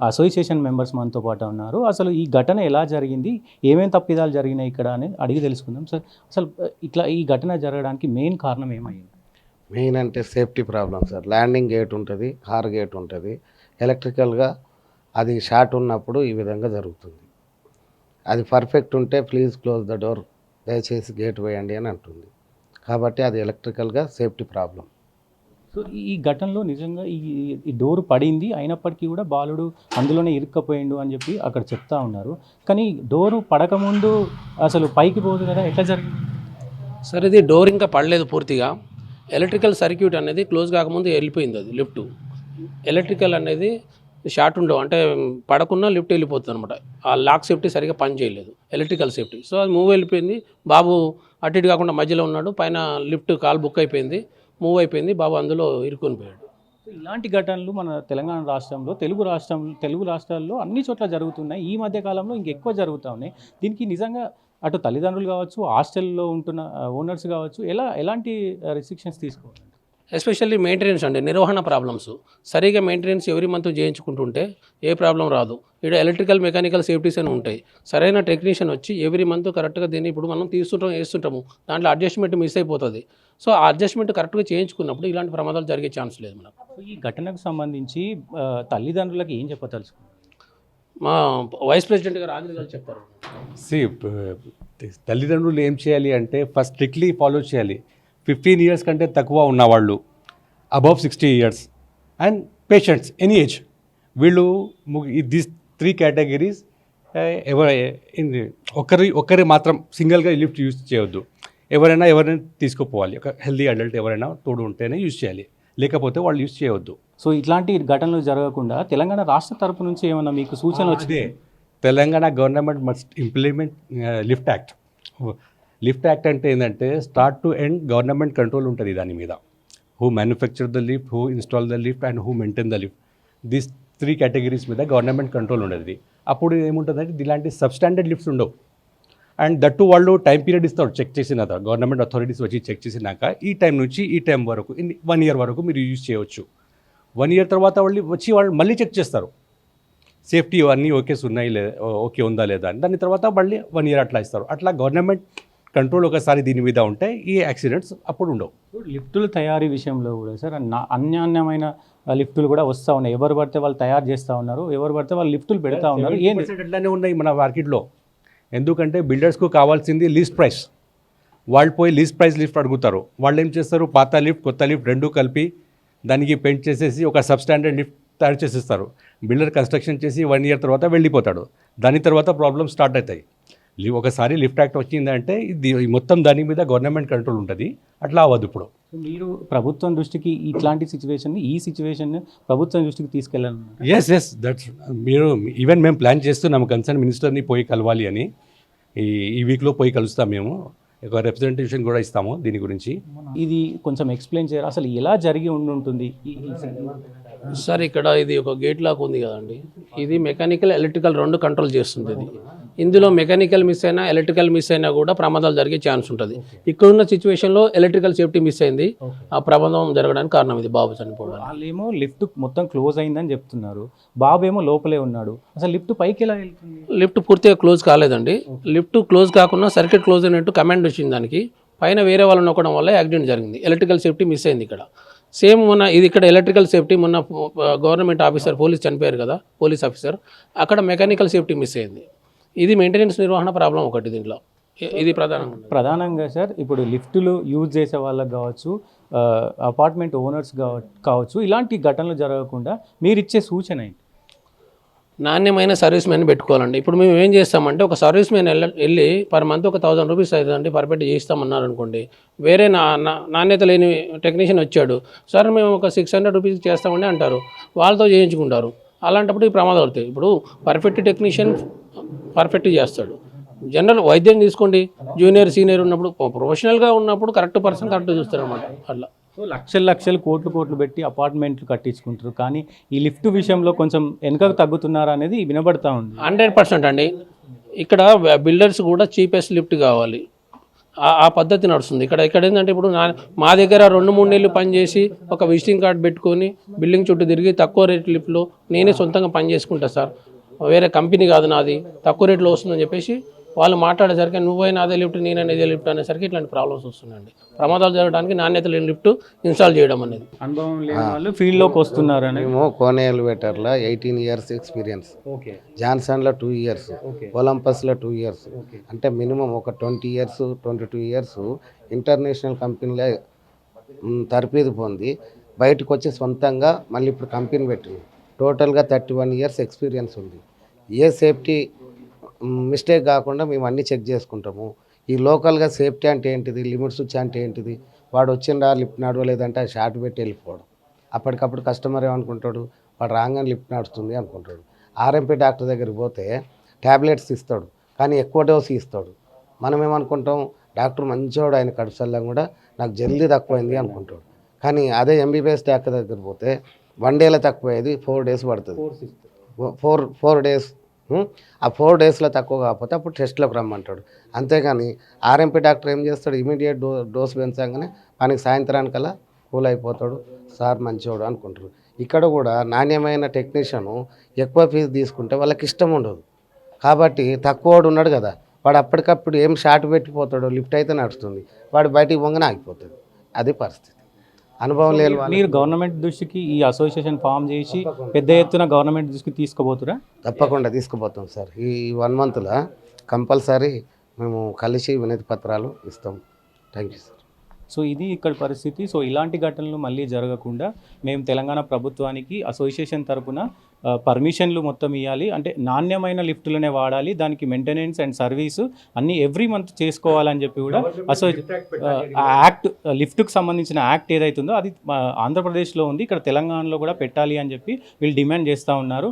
Association members మనతో పాటు ఉన్నారు. అసలు ఈ ఘటన ఎలా జరిగింది, ఏమేమి తప్పిదాలు జరిగినాయి ఇక్కడ అని అడిగి తెలుసుకుందాం. సార్, అసలు ఇట్లా ఈ ఘటన జరగడానికి మెయిన్ కారణం ఏమైంది? మెయిన్ అంటే safety problem sir. Landing gate ఉంటుంది, కార్ గేట్ ఉంటుంది. ఎలక్ట్రికల్గా అది షార్ట్ ఉన్నప్పుడు ఈ విధంగా జరుగుతుంది. అది పర్ఫెక్ట్ ఉంటే ప్లీజ్ క్లోజ్ ద డోర్, దయచేసి గేట్ వేయండి అని అంటుంది. కాబట్టి అది ఎలక్ట్రికల్గా సేఫ్టీ ప్రాబ్లం. సో ఈ ఘటనలో నిజంగా ఈ డోర్ పడింది, అయినప్పటికీ కూడా బాలుడు అందులోనే ఇరుక్కపోయిండు అని చెప్పి అక్కడ చెప్తా ఉన్నారు. కానీ డోరు పడకముందు అసలు పైకి పోదు కదా, ఎట్లా జరిగింది? సార్, ఇది డోర్ ఇంకా పడలేదు పూర్తిగా. ఎలక్ట్రికల్ సర్క్యూట్ అనేది క్లోజ్ కాకముందు వెళ్ళిపోయింది. అది లిఫ్ట్ ఎలక్ట్రికల్ అనేది షార్ట్ ఉండవు, అంటే పడకుండా లిఫ్ట్ వెళ్ళిపోతుంది అనమాట. ఆ లాక్ సేఫ్టీ సరిగా పని చేయలేదు, ఎలక్ట్రికల్ సేఫ్టీ. సో అది మూవ్ వెళ్ళిపోయింది. బాబు అటు ఇటు కాకుండా మధ్యలో ఉన్నాడు, పైన లిఫ్ట్ కాల్ బుక్ అయిపోయింది, మూవ్ అయిపోయింది, బాబు అందులో ఇరుక్కొని పోయాడు. ఇలాంటి ఘటనలు మన తెలంగాణ రాష్ట్రంలో, తెలుగు రాష్ట్రాల్లో అన్ని చోట్ల జరుగుతున్నాయి. ఈ మధ్య కాలంలో ఇంకెక్కువ జరుగుతూ ఉన్నాయి. దీనికి నిజంగా అటు తల్లిదండ్రులు కావచ్చు, హాస్టల్లో ఉంటున్న ఓనర్స్ కావచ్చు, ఎలాంటి రిస్ట్రిక్షన్స్ తీసుకోవాలి? ఎస్పెషల్లీ మెయింటెనెన్స్ అండి, నిర్వహణ ప్రాబ్లమ్స్. సరిగా మెయింటెనెన్స్ ఎవ్రీ మంత్ చేయించుకుంటుంటే ఏ ప్రాబ్లం రాదు. ఇక్కడ ఎలక్ట్రికల్ మెకానికల్ సేఫ్టీస్ అని ఉంటాయి. సరైన టెక్నీషియన్ వచ్చి ఎవ్రీ మంత్ కరెక్ట్గా దీన్ని ఇప్పుడు మనం వేస్తుంటాము, దాంట్లో అడ్జస్ట్మెంట్ మిస్ అయిపోతుంది. సో ఆ అడ్జస్ట్మెంట్ కరెక్ట్గా చేయించుకున్నప్పుడు ఇలాంటి ప్రమాదాలు జరిగే ఛాన్స్ లేదు మనకు. ఈ ఘటనకు సంబంధించి తల్లిదండ్రులకు ఏం చెప్పదలుచుకున్నారు? మా వైస్ ప్రెసిడెంట్ గారు ఆదిల్ గారు చెప్తారు. తల్లిదండ్రులు ఏం చేయాలి అంటే ఫస్ట్ స్ట్రిక్ట్లీ ఫాలో చేయాలి. 15 years కంటే తక్కువ ఉన్నవాళ్ళు, above 60 years and patients any age, వీళ్ళు దిస్ 3 categories ఒకరి మాత్రం సింగిల్గా లిఫ్ట్ యూజ్ చేయొద్దు. ఎవరైనా తీసుకుపోవాలి. ఒక హెల్దీ అడల్ట్ ఎవరైనా తోడు ఉంటేనే యూజ్ చేయాలి, లేకపోతే వాళ్ళు యూజ్ చేయవద్దు. సో ఇట్లాంటి ఘటనలు జరగకుండా తెలంగాణ రాష్ట్ర తరపు నుంచి ఏమన్నా మీకు సూచన వచ్చింది? Telangana government must implement lift act. Lift act అంటే ఏంటంటే start to end government control ఉంటుంది దాని మీద. Who manufacture the lift, who install the lift and who maintain the lift, these 3 categories మీద గవర్నమెంట్ కంట్రోల్ ఉండేది. అప్పుడు ఏముంటుందంటే ఇలాంటి సబ్స్టాండర్డ్ లిఫ్ట్స్ ఉండవు. అండ్ దట్టు వాళ్ళు టైం పీరియడ్ ఇస్తారు, చెక్ చేసిన గవర్నమెంట్ అథారిటీస్ వచ్చి చెక్ చేసినాక ఈ టైం నుంచి ఈ టైం వరకు 1 year వరకు మీరు యూజ్ చేయవచ్చు. 1 year తర్వాత వాళ్ళు మళ్ళీ చెక్ చేస్తారు సేఫ్టీ అన్నీ ఓకే ఉందా లేదా అని. దాని తర్వాత మళ్ళీ 1 year అట్లా ఇస్తారు. అట్లా గవర్నమెంట్ కంట్రోల్ ఒకసారి దీని మీద ఉంటే ఈ యాక్సిడెంట్స్ అప్పుడు ఉండవు. లిఫ్టుల తయారీ విషయంలో కూడా సార్ అన్యాన్యమైన లిఫ్టులు కూడా వస్తూ ఉన్నాయి. ఎవరు పడితే వాళ్ళు తయారు చేస్తూ ఉన్నారు, ఎవరు పడితే వాళ్ళు లిఫ్టులు పెడతా ఉన్నారు. అట్లానే ఉన్నాయి మన మార్కెట్లో. ఎందుకంటే బిల్డర్స్కు కావాల్సింది లీస్ట్ ప్రైస్. వాళ్ళు పోయి లీస్ట్ ప్రైస్ లిఫ్ట్ అడుగుతారు. వాళ్ళు ఏం చేస్తారు, పాత లిఫ్ట్ కొత్త లిఫ్ట్ రెండు కలిపి దానికి పెయింట్ చేసేసి ఒక సబ్స్టాండర్డ్ లిఫ్ట్ తయారు చేసేస్తారు. బిల్డర్ కన్స్ట్రక్షన్ చేసి 1 year తర్వాత వెళ్ళిపోతాడు. దాని తర్వాత ప్రాబ్లమ్స్ స్టార్ట్ అవుతాయి. ఒకసారి లిఫ్ట్ యాక్ట్ వచ్చిందంటే ఇది మొత్తం దాని మీద గవర్నమెంట్ కంట్రోల్ ఉంటుంది. అట్లా అవ్వదు. ఇప్పుడు మీరు ప్రభుత్వం దృష్టికి ఈ సిచ్యువేషన్ ప్రభుత్వం దృష్టికి తీసుకెళ్ళాలి. ఎస్ దట్స్ మీరు ఈవెన్ మేము ప్లాన్ చేస్తున్నాము కన్సర్న్ మినిస్టర్ని పోయి కలవాలి అని. ఈ వీక్లో పోయి కలుస్తాం. మేము ఒక రిప్రజెంటేషన్ కూడా ఇస్తాము దీని గురించి. ఇది కొంచెం ఎక్స్ప్లెయిన్ చేయరు, అసలు ఎలా జరిగి ఉంటుంది? సార్, ఇక్కడ ఇది ఒక గేట్ లాక్ ఉంది కదండి, ఇది మెకానికల్ ఎలక్ట్రికల్ రెండు కంట్రోల్ చేస్తుంది. ఇది ఇందులో మెకానికల్ మిస్ అయినా ఎలక్ట్రికల్ మిస్ అయినా కూడా ప్రమాదాలు జరిగే ఛాన్స్ ఉంటుంది. ఇక్కడున్న సిచ్యువేషన్లో ఎలక్ట్రికల్ సేఫ్టీ మిస్ అయింది, ఆ ప్రమాదం జరగడానికి కారణం ఇది బాబు చనిపోవడం. వాళ్ళేమో లిఫ్ట్ మొత్తం క్లోజ్ అయిందని చెప్తున్నారు, బాబు ఏమో లోపలే ఉన్నాడు. అసలు లిఫ్ట్ పైకి ఎలా వెళ్తుంది? లిఫ్ట్ పూర్తిగా క్లోజ్ కాలేదండి. లిఫ్ట్ క్లోజ్ కాకుండా సర్క్యూట్ క్లోజ్ అయినట్టు కమాండ్ వచ్చింది దానికి. పైన వేరే వాళ్ళు నొక్కడం వల్ల యాక్సిడెంట్ జరిగింది. ఎలక్ట్రికల్ సేఫ్టీ మిస్ అయింది ఇక్కడ. సేమ్ మొన్న ఇది ఇక్కడ ఎలక్ట్రికల్ సేఫ్టీ, మొన్న గవర్నమెంట్ ఆఫీసర్ పోలీస్ చనిపోయారు కదా, పోలీస్ ఆఫీసర్, అక్కడ మెకానికల్ సేఫ్టీ మిస్ అయింది. ఇది మెయింటెనెన్స్ నిర్వహణ ప్రాబ్లం ఒకటి దీంట్లో. ఇది ప్రధానంగా సార్ ఇప్పుడు లిఫ్టులు యూజ్ చేసే వాళ్ళకి కావచ్చు, అపార్ట్మెంట్ ఓనర్స్ కావచ్చు, ఇలాంటి ఘటనలు జరగకుండా మీరు ఇచ్చే సూచన ఏంటి? నాణ్యమైన సర్వీస్ మ్యాన్ పెట్టుకోవాలండి. ఇప్పుడు మేము ఏం చేస్తామంటే ఒక సర్వీస్ మ్యాన్ వెళ్ళి పర్ మంత్ ఒక 1000 రూపీస్ అవుతుందండి, పర్ఫెక్ట్ చేయిస్తామన్నారు అనుకోండి. వేరే నాణ్యత లేని టెక్నీషియన్ వచ్చాడు, సార్ మేము ఒక 600 రూపీస్ చేస్తామండి అంటారు, వాళ్ళతో చేయించుకుంటారు. అలాంటప్పుడు ఈ ప్రమాదాలు అవుతాయి. ఇప్పుడు పర్ఫెక్ట్ టెక్నీషియన్ పర్ఫెక్ట్ చేస్తాడు. జనరల్ వైద్యం తీసుకోండి, జూనియర్ సీనియర్ ఉన్నప్పుడు, ప్రొఫెషనల్గా ఉన్నప్పుడు కరెక్ట్ పర్సన్ కరెక్ట్ చూస్తారు అన్నమాట. అట్లా లక్షలు కోట్లు పెట్టి అపార్ట్మెంట్లు కట్టించుకుంటారు, కానీ ఈ లిఫ్ట్ విషయంలో కొంచెం వెనుకకు తగ్గుతున్నారా అనేది వినబడతా ఉంది. 100% అండి. ఇక్కడ బిల్డర్స్ కూడా చీపెస్ట్ లిఫ్ట్ కావాలి. ఆ పద్ధతి నడుస్తుంది. ఇక్కడ ఏంటంటే ఇప్పుడు మా దగ్గర 2-3 నెలలు పనిచేసి ఒక విజిటింగ్ కార్డ్ పెట్టుకొని బిల్డింగ్ చుట్టూ తిరిగి తక్కువ రేట్ లిఫ్ట్లో నేనే సొంతంగా పని చేసుకుంటా సార్, వేరే కంపెనీ కాదు నాది, తక్కువ రేట్లో వస్తుందని చెప్పేసి వాళ్ళు మాట్లాడేసరికి నువ్వైనా అదే లిఫ్ట్ నేనైనా ఇదే లిఫ్ట్ అనేసరికి ఇట్లాంటి ప్రాబ్లమ్స్ వస్తున్నాయండి. ప్రమాదాలు జరగడానికి నాణ్యత లేని లిఫ్ట్ ఇన్స్టాల్ చేయడం అనేది. అనుభవం లేని వాళ్ళు ఫీల్డ్లోకి వస్తున్నారని. మేము కోనే ఎలివేటర్లో 18 ఇయర్స్ ఎక్స్పీరియన్స్, ఓకే జాన్సన్లో 2 ఇయర్స్, ఒలంపస్లో 2 ఇయర్స్, అంటే మినిమం ఒక 20 ఇయర్స్ 22 ఇయర్స్ ఇంటర్నేషనల్ కంపెనీలో తరపీదు పొంది బయటకు వచ్చి సొంతంగా మళ్ళీ ఇప్పుడు కంపెనీ పెట్టింది. టోటల్గా 31 ఇయర్స్ ఎక్స్పీరియన్స్ ఉంది. ఏ సేఫ్టీ మిస్టేక్ కాకుండా మేము అన్నీ చెక్ చేసుకుంటాము. ఈ లోకల్గా సేఫ్టీ అంటే ఏంటిది, లిమిట్ స్విచ్ అంటే ఏంటిది, వాడు వచ్చిండా లిఫ్ట్ నడవలేదంటే అది షార్ట్ పెట్టి వెళ్ళిపోవడం. అప్పటికప్పుడు కస్టమర్ ఏమనుకుంటాడు, వాడు రాగానే లిఫ్ట్ నడుస్తుంది అనుకుంటాడు. ఆర్ఎంపీ డాక్టర్ దగ్గరికి పోతే ట్యాబ్లెట్స్ ఇస్తాడు, కానీ ఎక్కువ డోసు ఇస్తాడు. మనం ఏమనుకుంటాం, డాక్టర్ మంచివాడు, ఆయన కడుపుసల్లం కూడా నాకు జల్దీ తక్కువైంది అనుకుంటాడు. కానీ అదే ఎంబీబీఎస్ డాక్టర్ దగ్గర పోతే 1 డేలో తక్కువయ్యేది 4 డేస్ పడుతుంది. 4 డేస్. ఆ 4 డేస్లో తక్కువ కాకపోతే అప్పుడు టెస్ట్లోకి రమ్మంటాడు. అంతేగాని ఆర్ఎంపీ డాక్టర్ ఏం చేస్తాడు, ఇమీడియట్ డోస్ పెంచగానే మనకి సాయంత్రానికల్లా కూల్ అయిపోతాడు, సార్ మంచివాడు అనుకుంటారు. ఇక్కడ కూడా నాణ్యమైన టెక్నీషియను ఎక్కువ ఫీజు తీసుకుంటే వాళ్ళకి ఇష్టం ఉండదు. కాబట్టి తక్కువవాడు ఉన్నాడు కదా, వాడు అప్పటికప్పుడు ఏం షార్ట్ పెట్టిపోతాడో, లిఫ్ట్ అయితే నడుస్తుంది, వాడు బయటికి పొంగనే ఆగిపోతాడు. అది పరిస్థితి. అనుభవం లేని వాళ్ళు మీరు గవర్నమెంట్ దృష్టికి ఈ అసోసియేషన్ ఫామ్ చేసి పెద్ద ఎత్తున గవర్నమెంట్ దృష్టికి తీసుకుపోతురా? తప్పకుండా తీసుకుపోతాం సార్. ఈ 1 మంత్లో కంపల్సరీ మేము కలిసి వినతి పత్రాలు ఇస్తాం. Thank you sir. సో ఇది ఇక్కడ పరిస్థితి. సో ఇలాంటి ఘటనలు మళ్ళీ జరగకుండా మేము తెలంగాణ ప్రభుత్వానికి అసోసియేషన్ తరపున పర్మిషన్లు మొత్తం ఇవ్వాలి, అంటే నాణ్యమైన లిఫ్టులనే వాడాలి, దానికి మెయింటెనెన్స్ అండ్ సర్వీసు అన్నీ ఎవ్రీ మంత్ చేసుకోవాలని చెప్పి కూడా యాక్ట్, లిఫ్ట్కి సంబంధించిన యాక్ట్ ఏదైతుందో అది ఆంధ్రప్రదేశ్లో ఉంది, ఇక్కడ తెలంగాణలో కూడా పెట్టాలి అని చెప్పి వీళ్ళు డిమాండ్ చేస్తూ ఉన్నారు.